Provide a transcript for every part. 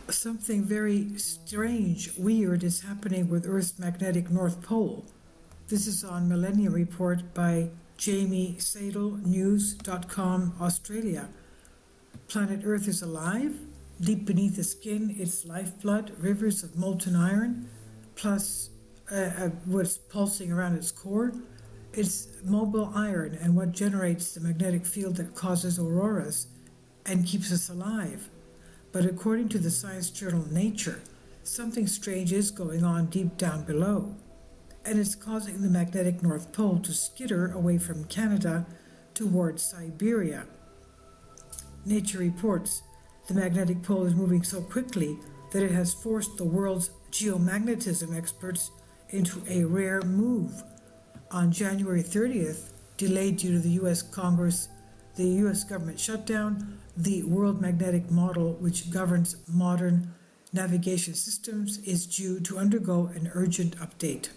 Something very strange, weird is happening with Earth's magnetic North Pole. This is on Millennium Report by Jamie Sadel, news.com, Australia. Planet Earth is alive. Deep beneath the skin, its lifeblood, rivers of molten iron, plus what's pulsing around its core. It's mobile iron and what generates the magnetic field that causes auroras and keeps us alive. But according to the science journal Nature, something strange is going on deep down below, and it's causing the magnetic North Pole to skitter away from Canada towards Siberia. Nature reports the magnetic pole is moving so quickly that it has forced the world's geomagnetism experts into a rare move. On January 30th, delayed due to the U.S. government shutdown, the World Magnetic Model, which governs modern navigation systems, is due to undergo an urgent update.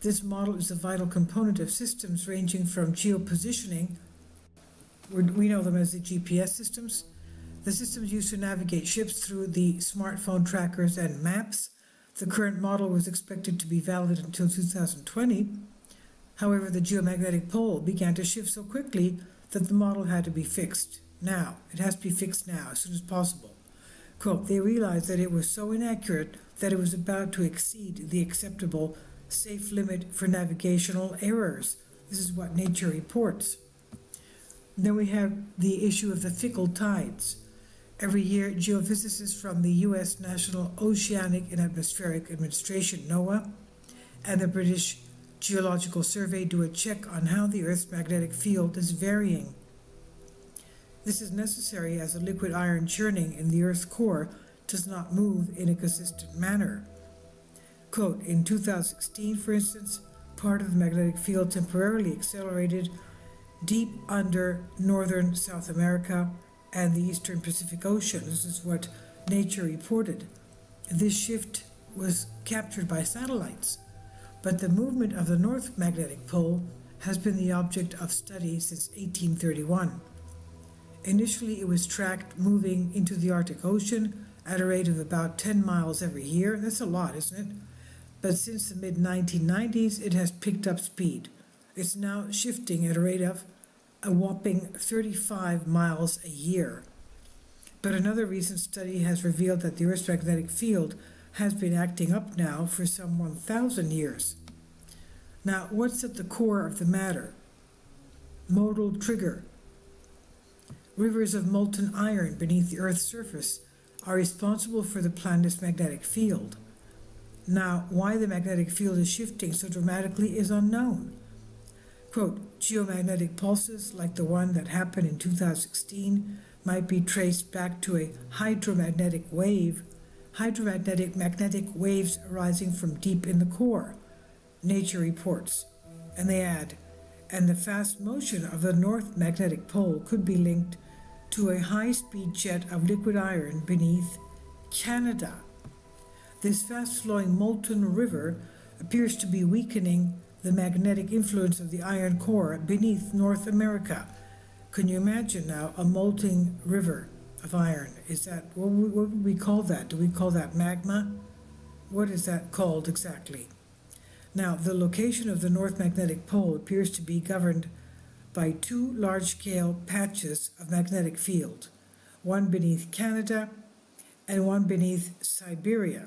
This model is a vital component of systems ranging from geopositioning, we know them as the GPS systems, the systems used to navigate ships through the smartphone trackers and maps. The current model was expected to be valid until 2020. However, the geomagnetic pole began to shift so quickly that the model had to be fixed now. It has to be fixed now, as soon as possible. Quote, they realized that it was so inaccurate that it was about to exceed the acceptable safe limit for navigational errors. This is what Nature reports. Then we have the issue of the fickle tides. Every year, geophysicists from the U.S. National Oceanic and Atmospheric Administration, NOAA, and the British Geological Survey do a check on how the Earth's magnetic field is varying. This is necessary as the liquid iron churning in the Earth's core does not move in a consistent manner. Quote, in 2016, for instance, part of the magnetic field temporarily accelerated deep under northern South America and the eastern Pacific Ocean. This is what Nature reported. This shift was captured by satellites, but the movement of the North Magnetic Pole has been the object of study since 1831. Initially, it was tracked moving into the Arctic Ocean at a rate of about 10 miles every year. That's a lot, isn't it? But since the mid-1990s, it has picked up speed. It's now shifting at a rate of a whopping 35 miles a year. But another recent study has revealed that the Earth's magnetic field has been acting up now for some 1,000 years. Now, what's at the core of the matter? Modal trigger. Rivers of molten iron beneath the Earth's surface are responsible for the planet's magnetic field. Now, why the magnetic field is shifting so dramatically is unknown. Quote, geomagnetic pulses like the one that happened in 2016 might be traced back to a hydromagnetic magnetic waves arising from deep in the core, Nature reports. And they add, and the fast motion of the North Magnetic Pole could be linked to a high-speed jet of liquid iron beneath Canada. This fast-flowing molten river appears to be weakening the magnetic influence of the iron core beneath North America. Can you imagine now a molten river of iron? Is that, what would we call that? Do we call that magma? What is that called exactly? Now, the location of the North Magnetic Pole appears to be governed by two large-scale patches of magnetic field, one beneath Canada and one beneath Siberia.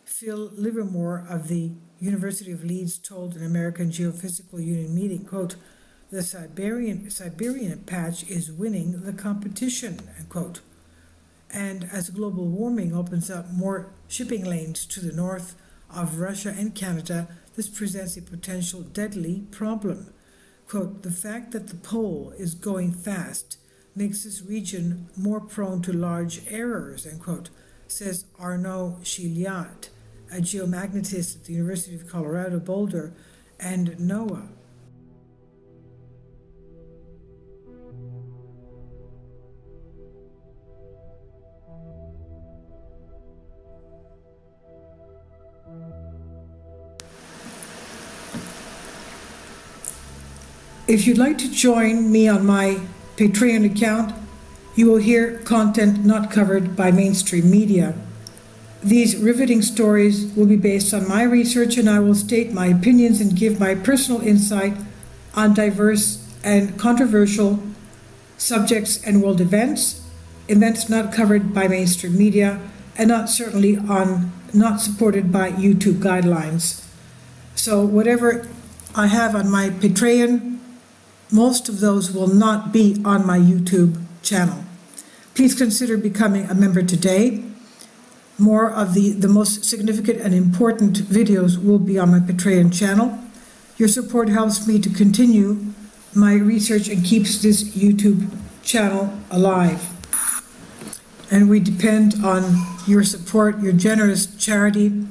Phil Livermore of the University of Leeds told an American Geophysical Union meeting, quote, the Siberian patch is winning the competition, end quote. And as global warming opens up more shipping lanes to the north of Russia and Canada, this presents a potential deadly problem. Quote, the fact that the pole is going fast makes this region more prone to large errors, end quote, says Arnaud Chiliat, a geomagnetist at the University of Colorado Boulder and NOAA. If you'd like to join me on my Patreon account, You will hear content not covered by mainstream media. These riveting stories will be based on my research, and I will state my opinions and give my personal insight on diverse and controversial subjects and world events not covered by mainstream media, and not supported by YouTube guidelines. So whatever I have on my Patreon, most of those will not be on my YouTube channel. Please consider becoming a member today. More of the most significant and important videos will be on my Patreon channel. Your support helps me to continue my research and keeps this YouTube channel alive. And we depend on your support, your generous charity,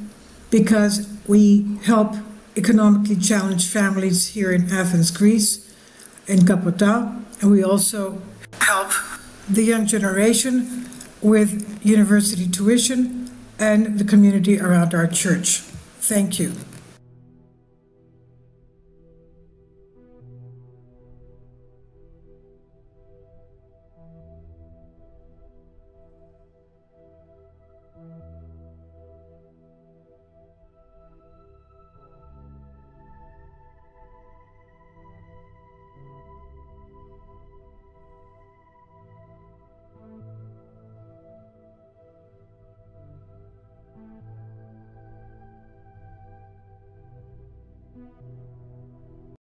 because we help economically challenged families here in Athens, Greece, in Kapota, and we also help the young generation with university tuition and the community around our church. Thank you.